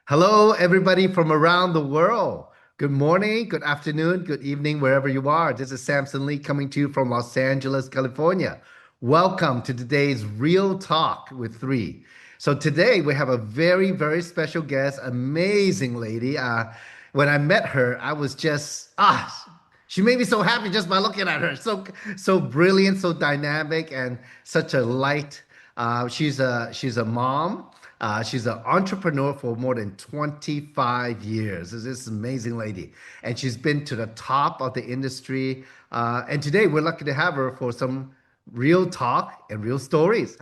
Hello, everybody from around the world. Good morning, good afternoon, good evening, wherever you are. This is Samson Li coming to you from Los Angeles, California. Welcome to today's Real Talk with Three. So today we have a very, very special guest, amazing lady. When I met her, I was just she made me so happy just by looking at her. So brilliant, so dynamic, and such a light. She's a mom. She's an entrepreneur for more than 25 years. This is an amazing lady. And she's been to the top of the industry. And today we're lucky to have her for some real talk and real stories.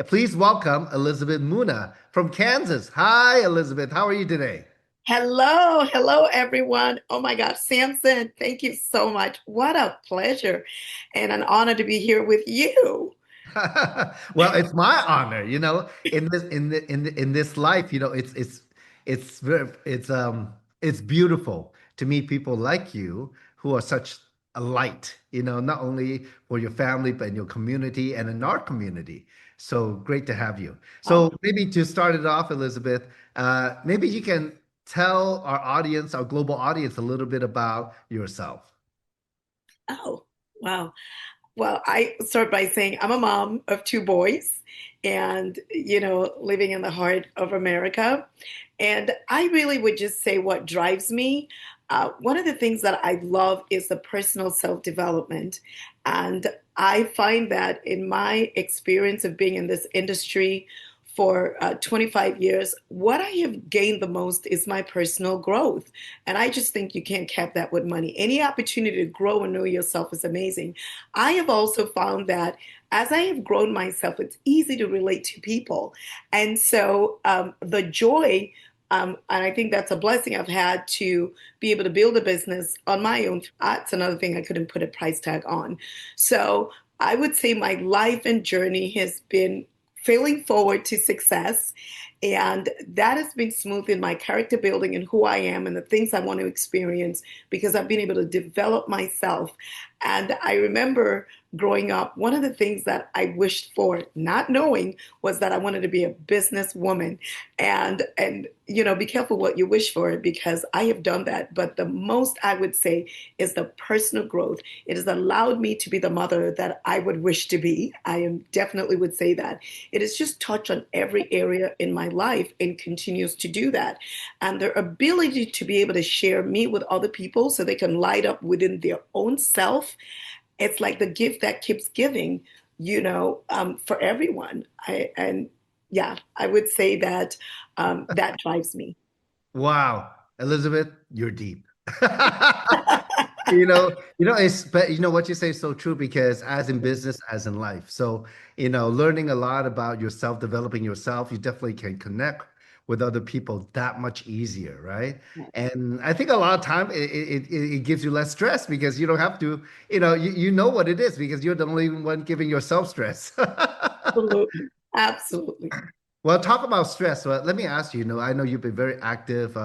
Please welcome Elizabeth Muna from Kansas. Hi, Elizabeth. How are you today? Hello, everyone. Oh my God, Samson, thank you so much. What a pleasure and an honor to be here with you. Well, it's my honor, in this life, it's beautiful to meet people like you who are such a light, not only for your family, but in your community and in our community. So great to have you. Oh, So maybe to start it off, Elizabeth, maybe you can tell our audience, our global audience, a little bit about yourself. oh, wow. Well, I start by saying I'm a mom of two boys and, living in the heart of America. And I really would just say what drives me. One of the things that I love is the personal self-development. And I find that in my experience of being in this industry for 25 years, what I have gained the most is my personal growth. And I just think you can't cap that with money. Any opportunity to grow and know yourself is amazing. I have also found that as I have grown myself, it's easy to relate to people. And so the joy, and I think that's a blessing I've had to be able to build a business on my own. That's another thing I couldn't put a price tag on. So I would say my life and journey has been failing forward to success. And that has been smooth in my character building and who I am and the things I want to experience because I've been able to develop myself. And I remember growing up, one of the things that I wished for, not knowing, was that I wanted to be a businesswoman. And be careful what you wish for because I have done that. But the most I would say is the personal growth. It has allowed me to be the mother that I would wish to be. I am definitely would say that. It has just touched on every area in my life and continues to do that. And their ability to be able to share me with other people so they can light up within their own self, it's like the gift that keeps giving, for everyone. And yeah, I would say that that drives me. Wow, Elizabeth, you're deep. But what you say is so true because as in business, as in life. So, learning a lot about yourself, developing yourself, you definitely can connect with other people that much easier, right? And I think a lot of time it gives you less stress because you don't have to, you know what it is because you're the only one giving yourself stress. Absolutely. Absolutely. Well, talk about stress. Well, let me ask you, I know you've been very active,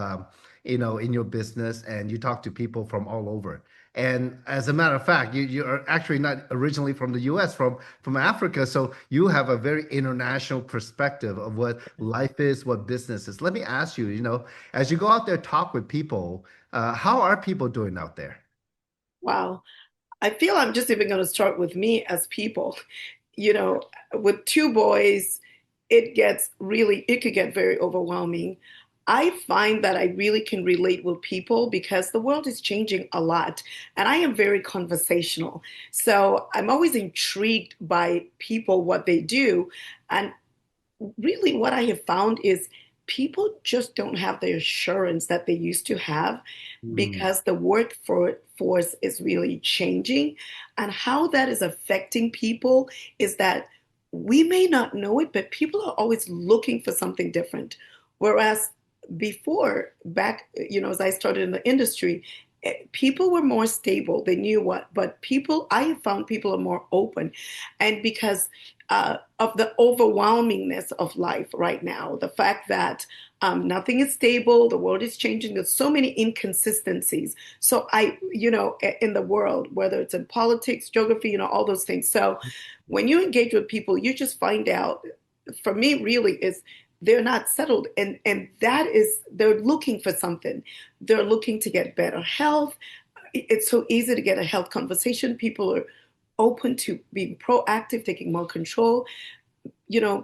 in your business and you talk to people from all over. And as a matter of fact, you are actually not originally from the US, from Africa. So you have a very international perspective of what life is, what business is. Let me ask you, as you go out there, talk with people, how are people doing out there? Wow. I feel I'm just even going to start with me as people. You know, with two boys, it could get very overwhelming. I find that I really can relate with people because the world is changing a lot and I am very conversational. So I'm always intrigued by people, what they do. And really what I have found is people just don't have the assurance that they used to have Mm, because the workforce is really changing. And how that is affecting people is that we may not know it, but people are always looking for something different. Whereas before, back, as I started in the industry, people were more stable. They knew what, but I have found people are more open. And because of the overwhelmingness of life right now, the fact that nothing is stable, the world is changing, there's so many inconsistencies. So in the world, whether it's in politics, geography, all those things. So when you engage with people, you just find out, for me, really, is they're not settled, and that is, they're looking for something. They're looking to get better health. It's so easy to get a health conversation. People are open to being proactive, taking more control.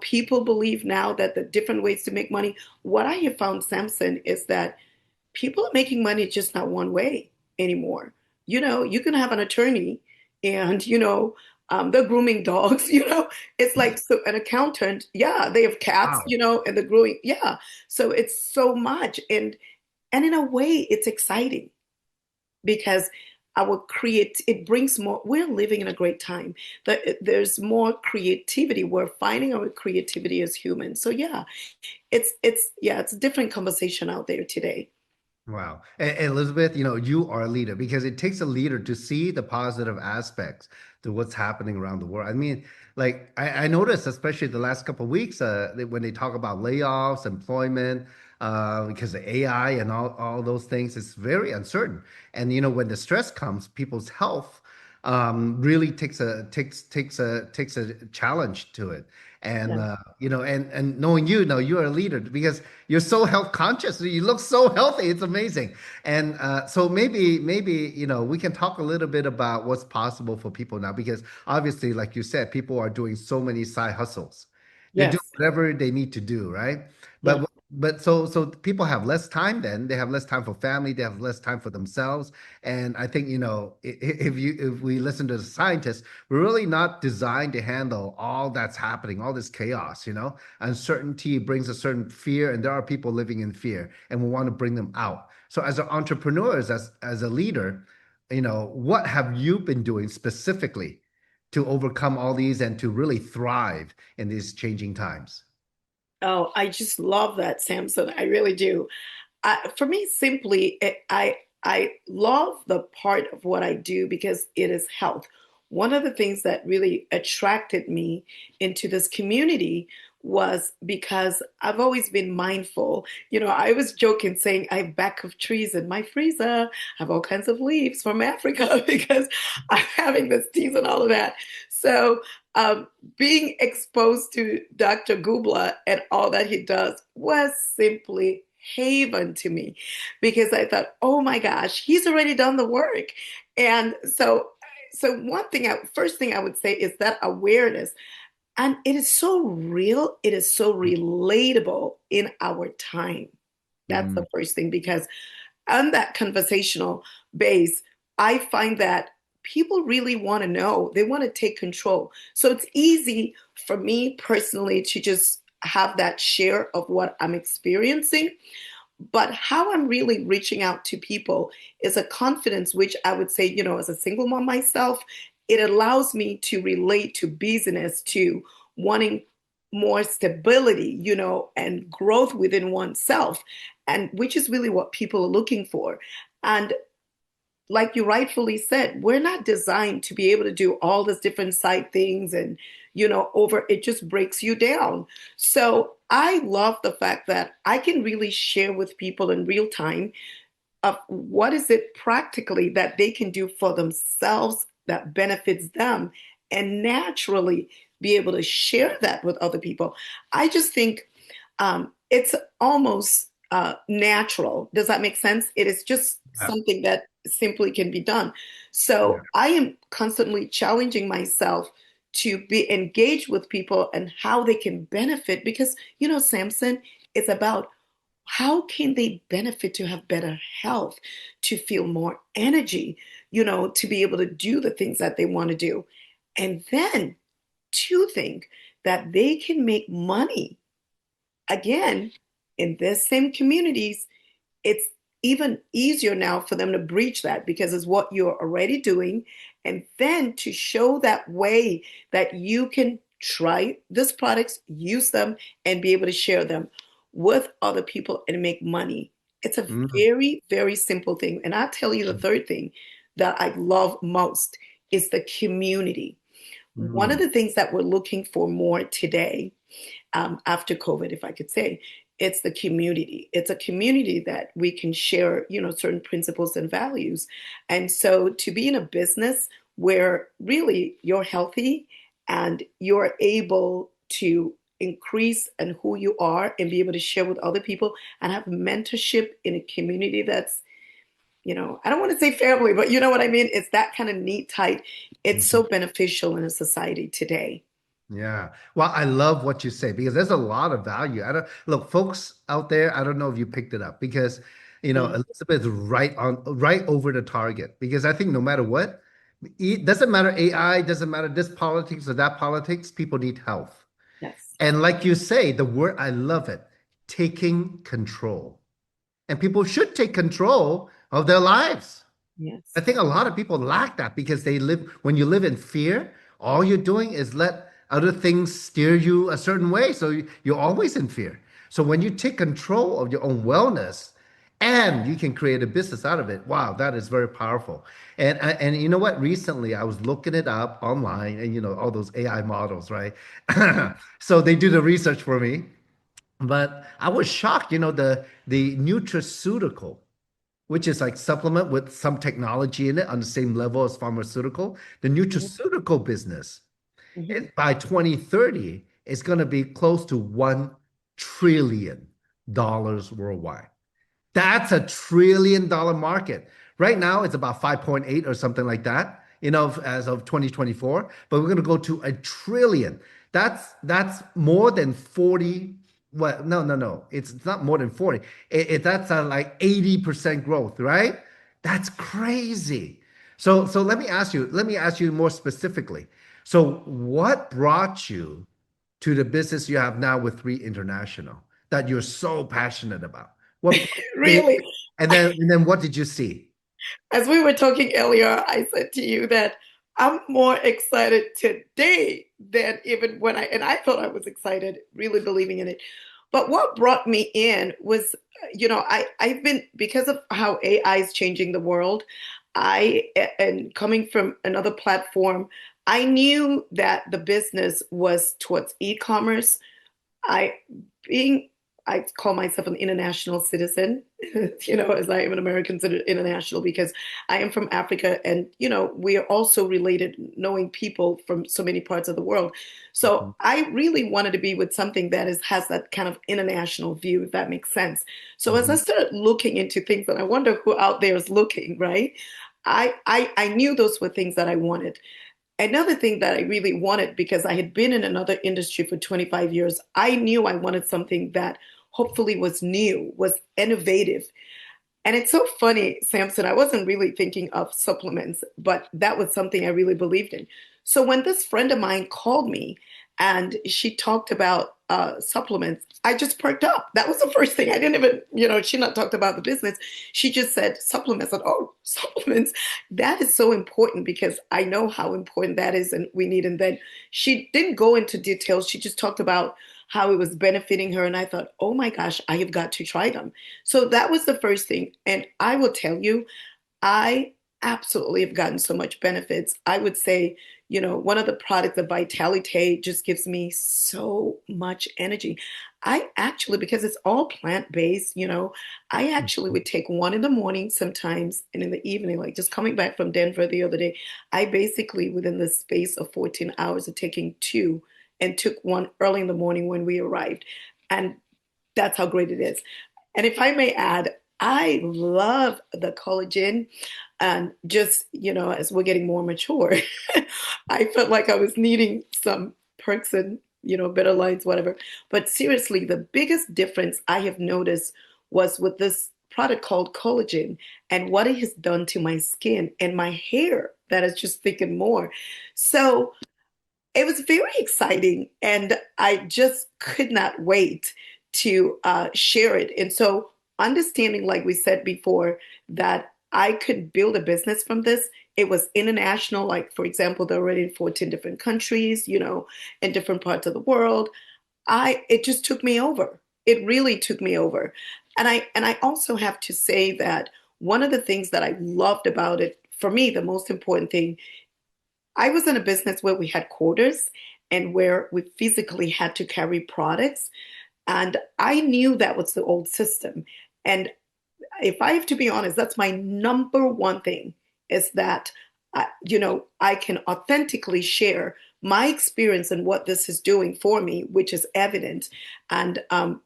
People believe now that the different ways to make money. What I have found, Samson, is that people are making money just not one way anymore. You can have an attorney and, they're grooming dogs, it's like, so an accountant, yeah, they have cats, Wow. and they're growing, yeah. So it's so much. And in a way, it's exciting because it brings more. We're living in a great time. There's more creativity. We're finding our creativity as humans. So yeah, it's a different conversation out there today. Wow. Elizabeth, you are a leader because it takes a leader to see the positive aspects to what's happening around the world. I mean, like I noticed, especially the last couple of weeks, when they talk about layoffs, employment, because of AI and all those things, it's very uncertain. And when the stress comes, people's health really takes a challenge to it. And Yeah. and knowing you're a leader because you're so health conscious. You look so healthy. It's amazing. And so maybe we can talk a little bit about what's possible for people now because obviously, like you said, people are doing so many side hustles. They're doing Yes. whatever they need to do, right? Yeah. But so people have less time then. They have less time for family. They have less time for themselves. And I think if we listen to the scientists, we're really not designed to handle all that's happening, all this chaos. Uncertainty brings a certain fear, and there are people living in fear, and we want to bring them out. So, as an entrepreneurs, as a leader, what have you been doing specifically to overcome all these and to really thrive in these changing times? Oh, I just love that, Samson. I really do. For me, simply, I love the part of what I do because it is health. One of the things that really attracted me into this community was because I've always been mindful. I was joking saying I have back of trees in my freezer. I have all kinds of leaves from Africa because I'm having this teas and all of that. So um, being exposed to Dr. Gubla and all that he does was simply haven to me because I thought, oh my gosh, he's already done the work. And so first thing I would say is that awareness. And it is so real, it is so relatable in our time. That's Mm, the first thing because on that conversational base, I find that people really want to know, they want to take control. So it's easy for me personally to just have that share of what I'm experiencing. But how I'm really reaching out to people is a confidence, which I would say, as a single mom myself, it allows me to relate to business, to wanting more stability, and growth within oneself, and which is really what people are looking for. And like you rightfully said, we're not designed to be able to do all these different side things and, over it just breaks you down. So I love the fact that I can really share with people in real time of what is it practically that they can do for themselves that benefits them and naturally be able to share that with other people. I just think it's almost natural. Does that make sense? It is just yeah, something that simply can be done. yeah. So I am constantly challenging myself to be engaged with people and how they can benefit because, Samson, it's about how can they benefit to have better health, to feel more energy, to be able to do the things that they want to do. And then to think that they can make money again in the same communities. It's even easier now for them to breach that because it's what you're already doing. And then to show that way that you can try these products, use them, and be able to share them with other people and make money. It's a Mm, very, very simple thing. And I'll tell you the third thing that I love most is the community. One of mm, the things that we're looking for more today after COVID, if I could say, it's the community. It's a community that we can share, certain principles and values. And so to be in a business where really you're healthy and you're able to increase in who you are and be able to share with other people and have mentorship in a community that's, I don't want to say family, but you know what I mean? It's that kind of neat tight. It's so Mhm. beneficial in a society today. Yeah. Well, I love what you say because there's a lot of value. I don't look, folks out there, I don't know if you picked it up because Mm, Elizabeth is right over the target. Because I think no matter what, it doesn't matter AI, doesn't matter this politics or that politics, people need health. yes. And like you say, the word I love it, taking control. And people should take control of their lives. I Yes. think a lot of people lack that because when you live in fear, all you're doing is let other things steer you a certain way. So you're always in fear. So when you take control of your own wellness and you can create a business out of it, wow, that is very powerful. And you know what? Recently, I was looking it up online and all those AI models, right? So they do the research for me. But I was shocked, the nutraceutical, which is like supplement with some technology in it on the same level as pharmaceutical. The Mhm, nutraceutical business mhm. by 2030 is going to be close to $1 trillion worldwide. That's $1 trillion market. Right now, it's about 5.8 or something like that, as of 2024. But we're going to go to a trillion. That's more than 40. Well, no, no, no. It's not more than 40. That's like 80% growth, right? That's crazy. So let me ask you more specifically. So what brought you to the business you have now with Three International that you're so passionate about? What Really, and then what did you see? as we were talking earlier, I said to you that I'm more excited today than even and I thought I was excited, really believing in it. But what brought me in was, I've been, because of how AI is changing the world, and coming from another platform, I knew that the business was towards e-commerce. I being I call myself an international citizen, as I am an American international because I am from Africa and we are also related knowing people from so many parts of the world. So Mhm, I really wanted to be with something that has that kind of international view, if that makes sense. So as I mhm, started looking into things, and I wonder who out there is looking, right? I knew those were things that I wanted. Another thing that I really wanted, because I had been in another industry for 25 years, I knew I wanted something that hopefully was new, was innovative. And it's so funny, Samson, I wasn't really thinking of supplements, but that was something I really believed in. So when this friend of mine called me and she talked about supplements, I just perked up. That was the first thing. I didn't even, she not talked about the business. She just said supplements. And oh, supplements. That is so important because I know how important that is and we need. And then she didn't go into details. She just talked about how it was benefiting her. And I thought, oh my gosh, I have got to try them. So that was the first thing. And I will tell you, I absolutely have gotten so much benefits. I would say, one of the products, the Vitality, just gives me so much energy. I actually, because it's all plant-based, I actually mhm, would take one in the morning sometimes and in the evening, like just coming back from Denver the other day, I basically, within the space of 14 hours of taking two and took one early in the morning when we arrived. And that's how great it is. And if I may add, I love the collagen. And just, as we're getting more mature, I felt like I was needing some perks and, better lines, whatever. But seriously, the biggest difference I have noticed was with this product called collagen and what it has done to my skin and my hair that is just thinking more. So it was very exciting, and I just could not wait to share it. And so, understanding, like we said before, that I could build a business from this. It was international, like for example, they're already in 14 different countries, in different parts of the world. It just took me over. It really took me over. And I also have to say that one of the things that I loved about it, for me, the most important thing, I was in a business where we had quotas and where we physically had to carry products. And I knew that was the old system. And if I have to be honest, that's my number one thing is that I can authentically share my experience and what this is doing for me, which is evident. And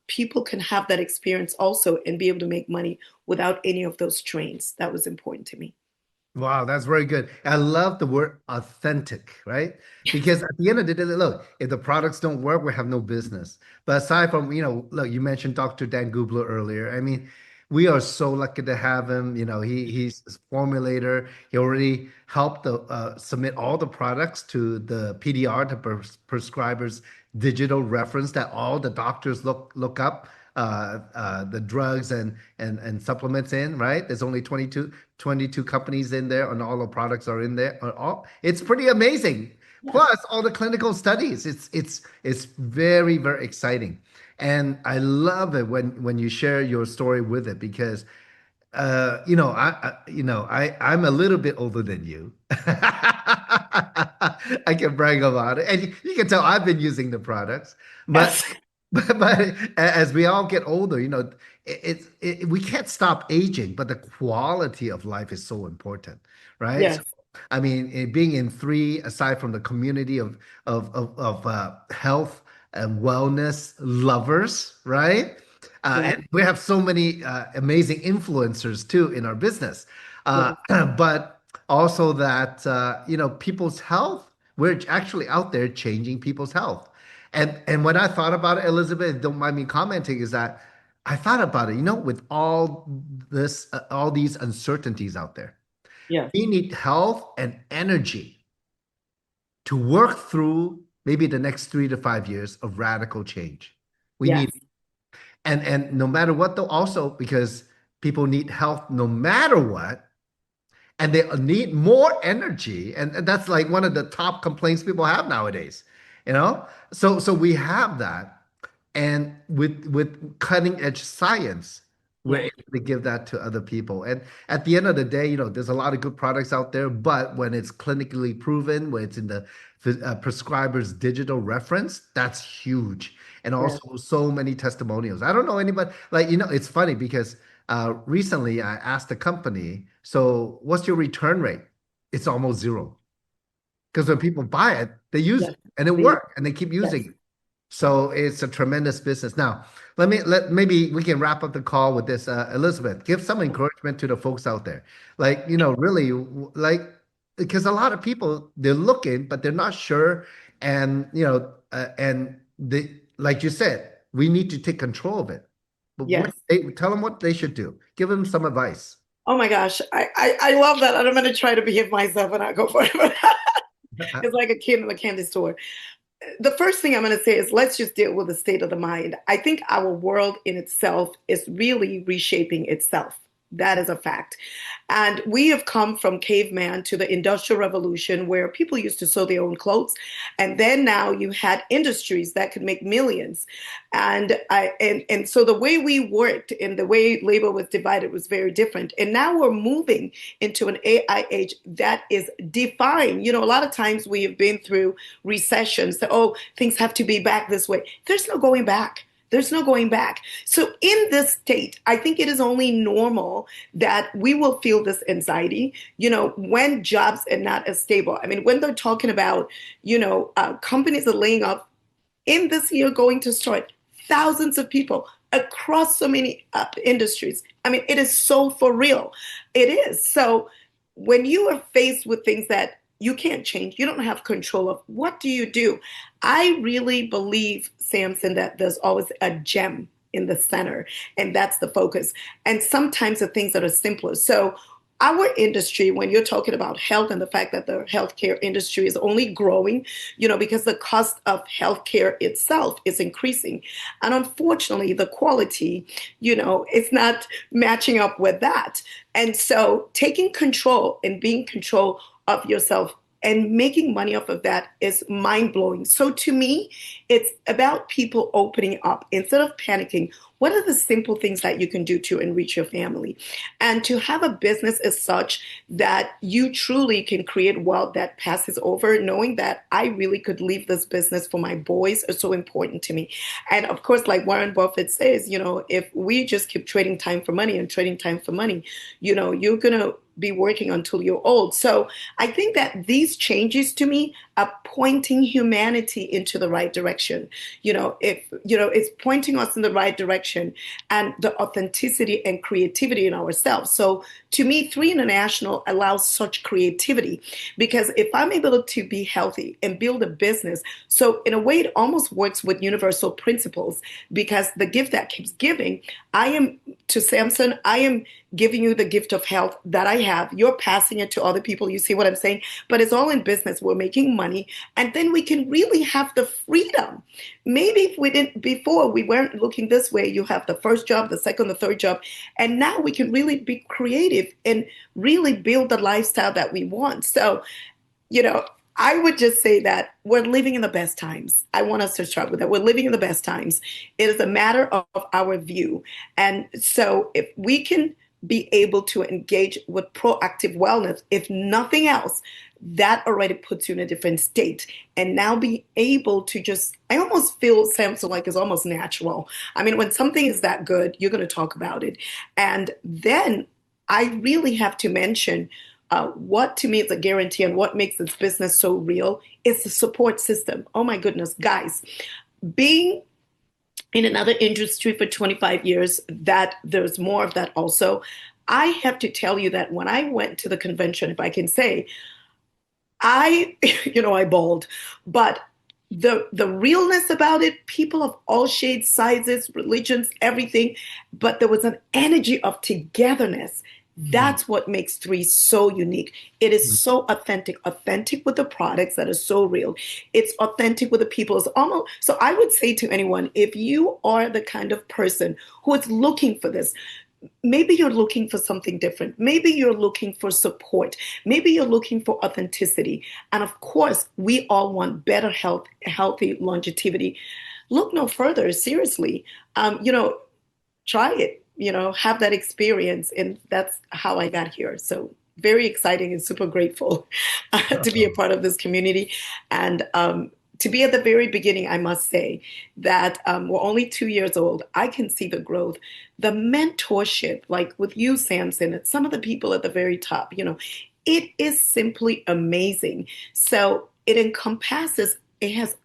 people can have that experience also and be able to make money without any of those strains. That was important to me. Wow, that's very good. I love the word authentic, right? Yes. Because at the end of the day, look, if the products don't work, we have no business. But aside from, look, you mentioned Dr. Dan Gubler earlier. I mean, we are so lucky to have him. He's a formulator. He already helped submit all the products to the PDR, the prescriber's digital reference that all the doctors look up the drugs and supplements in, right? There's only 22 companies in there, and all the products are in there. It's pretty amazing. Yes. Plus, all the clinical studies. It's very, very exciting. And I love it when you share your story with it because I'm a little bit older than you. I can brag about it. And you can tell I've been using the products. But Yes. but as we all get older, we can't stop aging, but the quality of life is so important, right? So, Yes. I mean, being in three, aside from the community of health and wellness lovers, right? Yeah. And we have so many amazing influencers too in our business. Uh, Yes. but also that people's health, we're actually out there changing people's health. And when I thought about it, Elizabeth, don't mind me commenting, is that I thought about it, with all these uncertainties out there, Yes. we need health and energy to work through maybe the next 3 to 5 years of radical change. We need Yes. and no matter what, though, also because people need health no matter what, and they need more energy, and that's like one of the top complaints people have nowadays. So we have that, and with cutting edge science, we're Yeah. able to give that to other people. And at the end of the day, there's a lot of good products out there, but when it's clinically proven, when it's in the prescriber's digital reference, that's huge. And Yes. also so many testimonials. I don't know anybody, like, it's funny because recently I asked the company, so what's your return rate? It's almost zero. Because when people buy it, they use Yes. it and it The- works and they keep Yes. using it. So it's a tremendous business. Now, maybe we can wrap up the call with this. Elizabeth, give some encouragement to the folks out there. Like, really, like, because a lot of people, they're looking, but they're not sure. And, and like you said, we need to take control of it. But Yes. tell them what they should do. Give them some advice. Oh my gosh. I love that. And I'm going to try to behave myself and not go for it. It's like a kid in the candy store. The first thing I'm going to say is let's just deal with the state of the mind. I think our world in itself is really reshaping itself. That is a fact. And we have come from caveman to the industrial revolution where people used to sew their own clothes. And then now you had industries that could make millions. And so the way we worked and the way labor was divided was very different. And now we're moving into an AI age that is defying. A lot of times we have been through recessions that, oh, things have to be back this way. There's no going back. There's no going back. So, in this state, I think it is only normal that we will feel this anxiety, when jobs are not as stable. I mean, when they're talking about, companies are laying off in this year, going to start thousands of people across so many industries. I mean, it is so for real. It is. So, when you are faced with things that you can't change, you don't have control of, what do you do? I really believe, Samson, that there's always a gem in the center, and that's the focus. And sometimes the things that are simpler. So, our industry, when you're talking about health and the fact that the healthcare industry is only growing, because the cost of healthcare itself is increasing. And unfortunately, the quality, it's not matching up with that. And so taking control and being control of yourself and making money off of that is mind blowing. So to me, it's about people opening up instead of panicking. what are the simple things that you can do to enrich your family? And to have a business as such that you truly can create wealth that passes over, knowing that I really could leave this business for my boys is so important to me. And of course, like Warren Buffett says, if we just keep trading time for money and trading time for money, you're going to be working until you're old. So I think that these changes to me are pointing humanity into the right direction. If it's pointing us in the right direction and the authenticity and creativity in ourselves. So to me, Three International allows such creativity because if I'm able to be healthy and build a business, so in a way it almost works with universal principles because the gift that keeps giving, I am to Samson, I am giving you the gift of health that I have. You're passing it to other people. You see what I'm saying? But it's all in business. We're making money. And then we can really have the freedom. Maybe if we didn't before, we weren't looking this way. You have the first job, the second, the third job. And now we can really be creative and really build the lifestyle that we want. So, you know, I would just say that we're living in the best times. I want us to start with that. We're living in the best times. It is a matter of our view. And so if we can be able to engage with proactive wellness, if nothing else, that already puts you in a different state. And now be able to just, I almost feel Samson like is almost natural. I mean, when something is that good, you're going to talk about it. And then I really have to mention what to me is a guarantee and what makes this business so real is the support system. Oh my goodness, guys, being in another industry for 25 years, that there's more of that also. I have to tell you that when I went to the convention, if I can say, I, I bawled, but the realness about it, people of all shades, sizes, religions, everything, but there was an energy of togetherness. Mhm. That's what makes Three so unique. It is so authentic with the products that are so real. It's authentic with the people. It's almost so I would say to anyone, if you are the kind of person who is looking for this, maybe you're looking for something different. Maybe you're looking for support. Maybe you're looking for authenticity. And of course, we all want better health, healthy longevity. Look no further, seriously. Try it, have that experience. And that's how I got here. So very exciting and super grateful to be a part of this community. And to be at the very beginning, I must say that we're only 2 years old. I can see the growth, the mentorship, like with you, Samson, and some of the people at the very top, it is simply amazing. So it encompasses, it has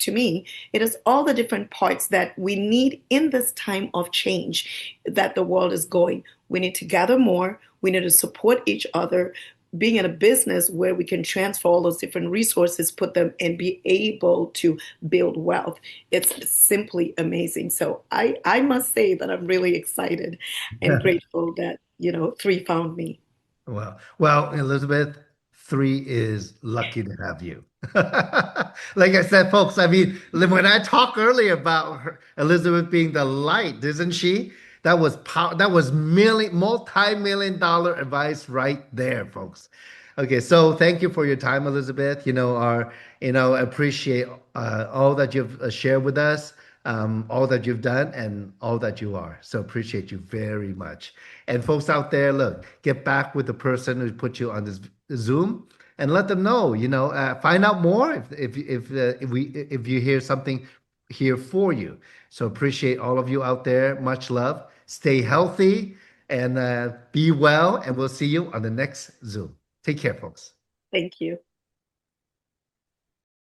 to me, it is all the different parts that we need in this time of change that the world is going. We need to gather more. We need to support each other. Being in a business where we can transfer all those different resources, put them and be able to build wealth. It's simply amazing. So I must say that I'm really excited and grateful that, Three found me. Well, Elizabeth, Three is lucky to have you. Like I said, folks, I mean, when I talked earlier about Elizabeth being the light, isn't she? That was multi-million dollar advice right there, folks. Okay, so thank you for your time, Elizabeth. Appreciate all that you've shared with us, all that you've done, and all that you are. So appreciate you very much. And folks out there, look, get back with the person who put you on this Zoom and let them know. Find out more if you hear something here for you. So appreciate all of you out there. Much love. Stay healthy and be well. And we'll see you on the next Zoom. Take care, folks. Thank you.